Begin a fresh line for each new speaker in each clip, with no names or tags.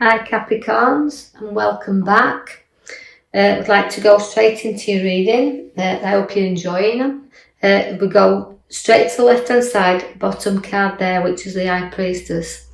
Hi Capricorns, and welcome back. I'd like to go straight into your reading. I hope you're enjoying them. We go straight to the left hand side, bottom card there, which is the High Priestess.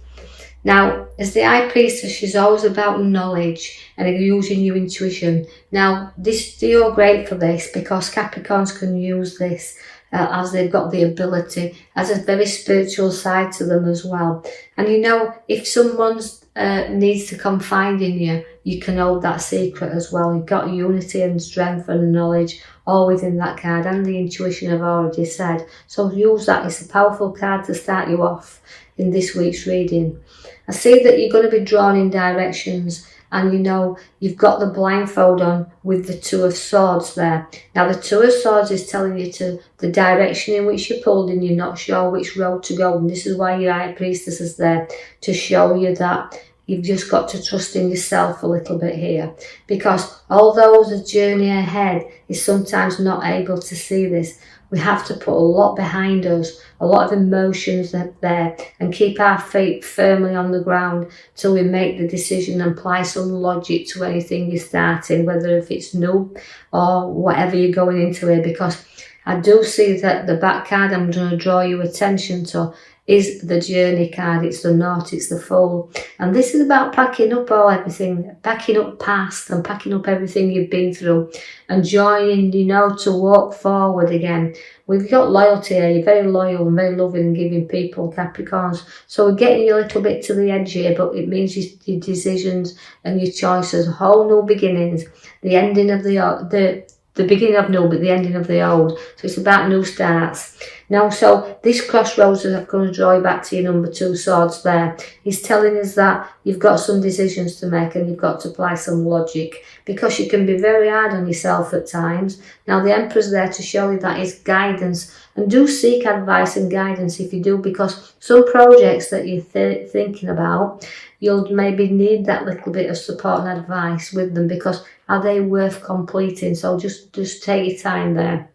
Now, as the High Priestess, she's always about knowledge and using your intuition. Now, you're great for this because Capricorns can use this as they've got the ability, as a very spiritual side to them as well. And you know, if someone's needs to confide in you, you can hold that secret as well. You've got unity and strength and knowledge all within that card, and the intuition I've already said. So use that. It's a powerful card to start you off in this week's reading. I see that you're going to be drawn in directions, and you know you've got the blindfold on with the Two of Swords there. Now the Two of Swords is telling you to the direction in which you're pulled and you're not sure which road to go, and this is why your High Priestess is there, to show you that you've just got to trust in yourself a little bit here, because although the journey ahead is sometimes not able to see this, we have to put a lot behind us, a lot of emotions there, and keep our feet firmly on the ground till we make the decision and apply some logic to anything you're starting, whether if it's new or whatever you're going into here. Because I do see that the back card I'm going to draw your attention to is the Journey card. It's the Knot, it's the Fool. And this is about packing up everything, packing up past and packing up everything you've been through and joining, you know, to walk forward again. We've got loyalty here. You're very loyal and very loving and giving people, Capricorns. So we're getting you a little bit to the edge here, but it means your decisions and your choices, whole new beginnings, the ending of the beginning of new, but the ending of the old. So it's about new starts. Now, so this crossroads that I'm going to draw you back to your number 2 swords there. He's telling us that you've got some decisions to make and you've got to apply some logic, because you can be very hard on yourself at times. Now, the Emperor's there to show you that is guidance, and do seek advice and guidance if you do, because some projects that you're thinking about, you'll maybe need that little bit of support and advice with them, because are they worth completing? So just take your time there.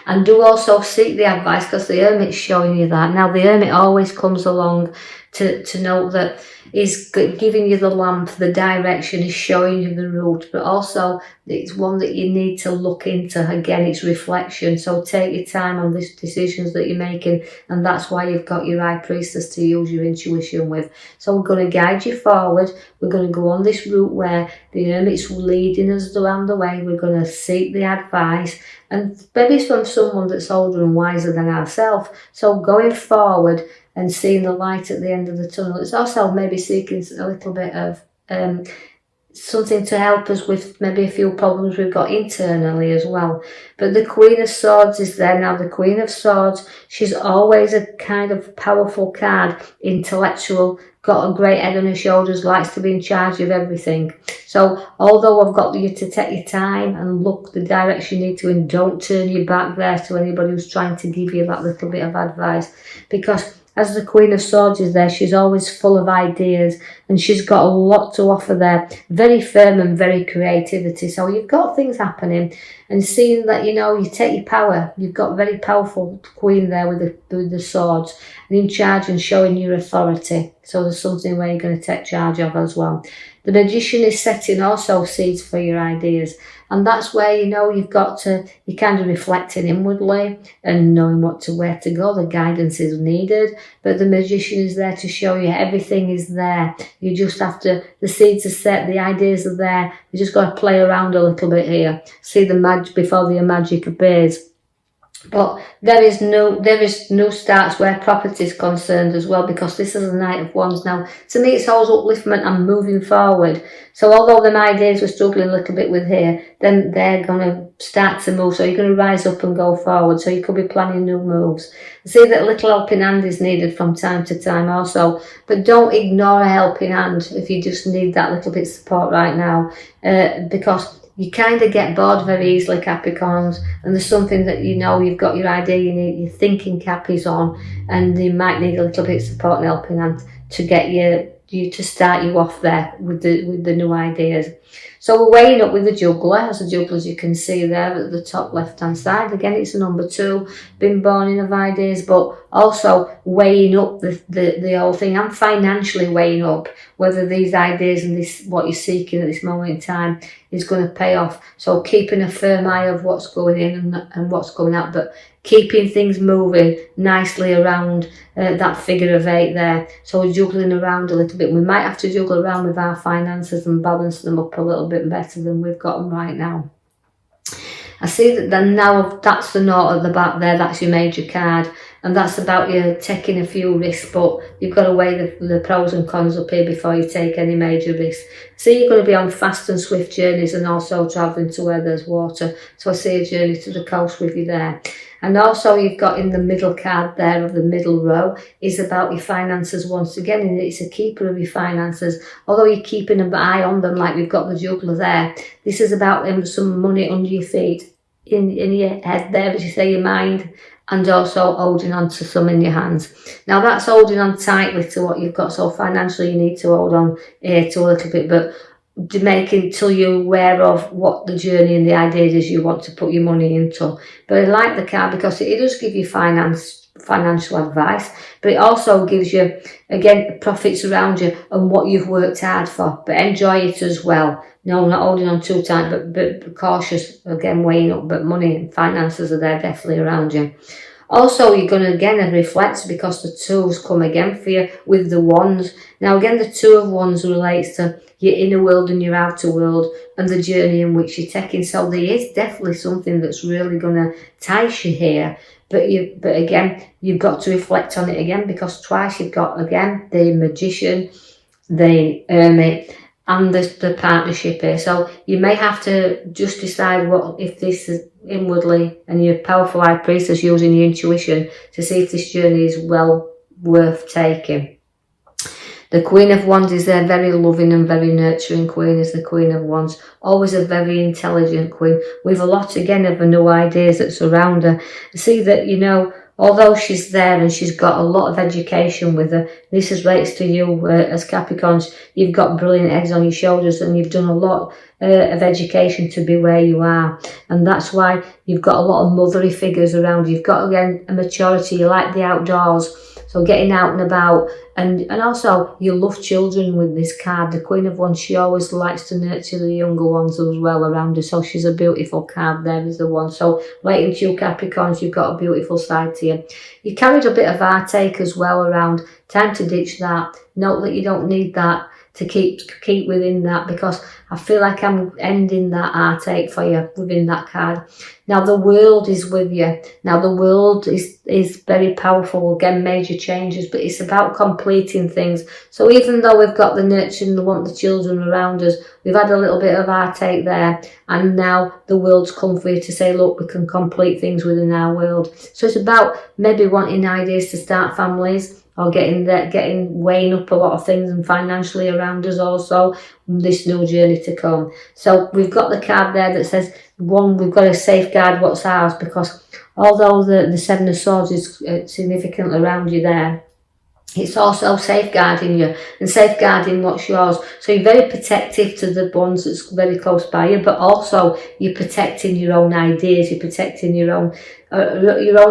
And do also seek the advice, because the Hermit's showing you that. Now, the Hermit always comes along to know that he's giving you the lamp, the direction, he's showing you the route, but also it's one that you need to look into. Again, it's reflection. So take your time on these decisions that you're making, and that's why you've got your High Priestess to use your intuition with. So we're going to guide you forward. We're going to go on this route where the Hermit's leading us around the way. We're going to seek the advice, and maybe from someone that's older and wiser than ourselves. So going forward and seeing the light at the end of the tunnel. It's also maybe seeking a little bit of something to help us with maybe a few problems we've got internally as well. But the Queen of Swords is there. Now, the Queen of Swords, she's always a kind of powerful card, intellectual, got a great head on her shoulders, likes to be in charge of everything. So although I've got you to take your time and look the direction you need to, and don't turn your back there to anybody who's trying to give you that little bit of advice, because as the Queen of Swords is there, she's always full of ideas and she's got a lot to offer there. Very firm and very creativity. So you've got things happening, and seeing that, you know, you take your power. You've got a very powerful Queen there with the swords and in charge and showing your authority. So there's something where you're going to take charge of as well. The Magician is setting also seeds for your ideas. And that's where, you know, you're kind of reflecting inwardly and knowing where to go. The guidance is needed, but the Magician is there to show you everything is there. You just have to, the seeds are set, the ideas are there. You just got to play around a little bit here. See the magic before the magic appears. But there is no starts where property is concerned as well, because this is a Knight of Wands. Now, to me, it's always upliftment and moving forward. So although them ideas we're struggling a little bit with here, then they're going to start to move. So you're going to rise up and go forward. So you could be planning new moves. I see that a little helping hand is needed from time to time also. But don't ignore a helping hand if you just need that little bit of support right now. Because you kind of get bored very easily, Capricorns, and there's something that, you know, you've got your idea, your thinking cap is on, and you might need a little bit of support and helping hand to get you to start you off there with the new ideas. So we're weighing up with the Juggler. As a Juggler, as you can see there at the top left hand side, again it's a number 2, been born in of ideas, but also weighing up the whole thing, and financially weighing up whether these ideas and this what you're seeking at this moment in time is going to pay off. So keeping a firm eye of what's going in and what's going out, but keeping things moving nicely around that figure of 8 there. So juggling around a little bit. We might have to juggle around with our finances and balance them up a little bit better than we've got them right now. I see that then now that's the note at the back there, that's your major card, and that's about you taking a few risks, but you've got to weigh the pros and cons up here before you take any major risks. So you're going to be on fast and swift journeys and also travelling to where there's water. So I see a journey to the coast with you there. And also you've got in the middle card there of the middle row is about your finances once again, and it's a keeper of your finances. Although you're keeping an eye on them like we've got the juggler there, this is about some money under your feet, in your head there, as you say, your mind, and also holding on to some in your hands. Now that's holding on tightly to what you've got, so financially you need to hold on here to a little bit, but making till you're aware of what the journey and the ideas is you want to put your money into. But I like the card because it does give you financial advice, but it also gives you, again, profits around you and what you've worked hard for, but enjoy it as well. No, not holding on too tight, but cautious, again, weighing up, but money and finances are there definitely around you. Also, you're going to again reflect because the 2s come again for you with the Wands. Now, again, the 2 of Wands relates to your inner world and your outer world and the journey in which you're taking. So there is definitely something that's really going to entice you here. But again, you've got to reflect on it again, because twice you've got, again, the Magician, the Hermit, and the partnership here. So you may have to just decide what, if this is inwardly, and your powerful high priestess using your intuition to see if this journey is well worth taking. The Queen of Wands is a very loving and very nurturing queen, is the Queen of Wands. Always a very intelligent queen with a lot, again, of new ideas that surround her. See that, you know, although she's there and she's got a lot of education with her, this relates to you as Capricorns. You've got brilliant heads on your shoulders and you've done a lot of education to be where you are. And that's why you've got a lot of motherly figures around. You've got, again, a maturity. You like the outdoors. So getting out and about, and also you love children with this card. The Queen of Wands, she always likes to nurture the younger ones as well around her. So she's a beautiful card there, is the one. So relating to you Capricorns, you've got a beautiful side to you. You carried a bit of heartache as well around. Time to ditch that. Note that you don't need that to keep within that, because I feel like I'm ending that heartache for you within that card. Now the world is with you. Now the world is very powerful, again, major changes, but it's about completing things. So even though we've got the nurture and want the children around us, we've had a little bit of heartache there, and now the world's come for you to say, look, we can complete things within our world. So it's about maybe wanting ideas to start families, or weighing up a lot of things, and financially around us also, this new journey to come. So we've got the card there that says, one, we've got to safeguard what's ours, because although the 7 of Swords is significantly around you there, it's also safeguarding you and safeguarding what's yours. So you're very protective to the ones that's very close by you, but also you're protecting your own ideas, you're protecting your own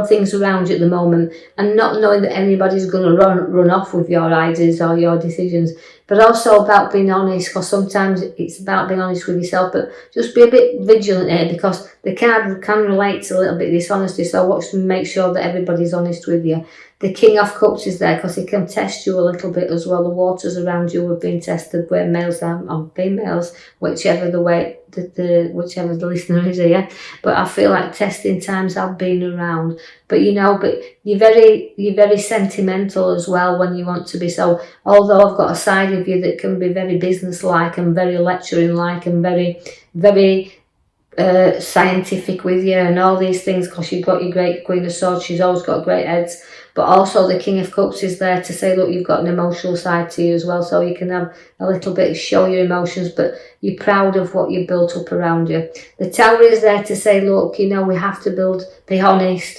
things around you at the moment, and not knowing that anybody's going to run off with your ideas or your decisions. But also about being honest, because sometimes it's about being honest with yourself, but just be a bit vigilant here, because the card can relate to a little bit of dishonesty, so watch and make sure that everybody's honest with you. The King of Cups is there because it can test you a little bit as well. The waters around you have been tested, where males are on females, whichever whichever the listener is here. But I feel like testing times have been around. But you're very sentimental as well when you want to be. So although I've got a side of you that can be very business-like and very lecturing-like and very, very scientific with you and all these things, because you've got your great Queen of Swords, she's always got great heads. But also the King of Cups is there to say, look, you've got an emotional side to you as well, so you can have a little bit, show your emotions, but you're proud of what you've built up around you. The Tower is there to say, look, we have to be honest,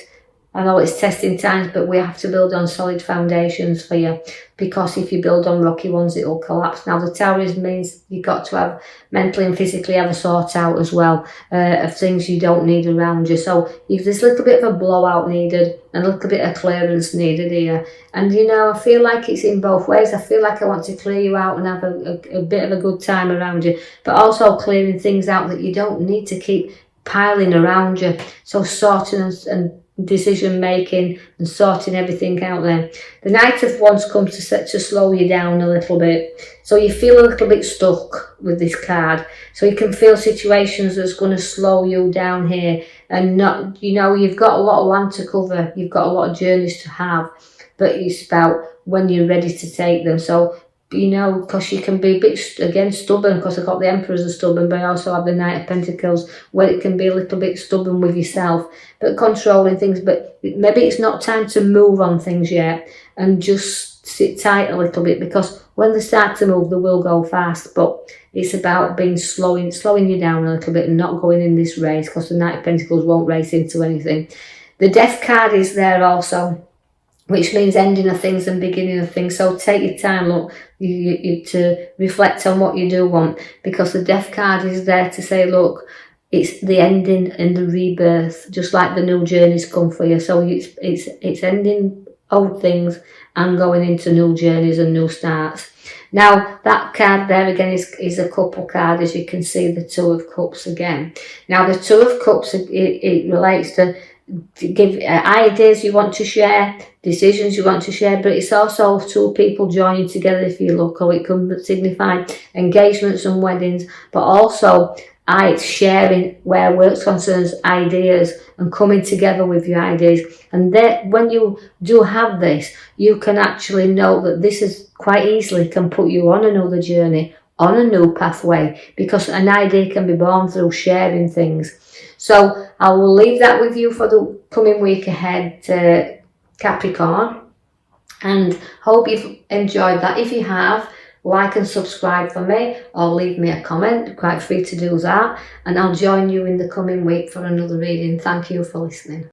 I know it's testing times, but we have to build on solid foundations for you, because if you build on rocky ones, it will collapse. Now, the Taurus means you've got to have mentally and physically have a sort out as well of things you don't need around you. So if there's a little bit of a blowout needed and a little bit of clearance needed here. And, you know, I feel like it's in both ways. I feel like I want to clear you out and have a bit of a good time around you, but also clearing things out that you don't need to keep piling around you. So sorting and decision making and sorting everything out there. The Knight of Wands comes to slow you down a little bit, so you feel a little bit stuck with this card. So you can feel situations that's going to slow you down here, and not, you know, you've got a lot of land to cover, you've got a lot of journeys to have, but it's about when you're ready to take them. So, you know, because you can be a bit, again, stubborn, because I've got the Emperor as a stubborn, but I also have the Knight of Pentacles, where it can be a little bit stubborn with yourself, but controlling things. But maybe it's not time to move on things yet, and just sit tight a little bit, because when they start to move, they will go fast. But it's about being slowing you down a little bit and not going in this race, because the Knight of Pentacles won't race into anything. The Death card is there also, which means ending of things and beginning of things. So take your time, look, you to reflect on what you do want, because the Death card is there to say, look, it's the ending and the rebirth, just like the new journeys come for you. So it's ending old things and going into new journeys and new starts. Now, that card there again is a couple card, as you can see, the Two of Cups again. Now, the Two of Cups, it relates to give ideas you want to share, decisions you want to share, but it's also two people joining together. If you look, or it can signify engagements and weddings, but also it's sharing where work concerns ideas and coming together with your ideas. And that when you do have this, you can actually know that this is quite easily can put you on another journey, on a new pathway, because an idea can be born through sharing things. So I will leave that with you for the coming week ahead, Capricorn, and hope you've enjoyed that. If you have, like and subscribe for me, or leave me a comment. Quite free to do that, and I'll join you in the coming week for another reading. Thank you for listening.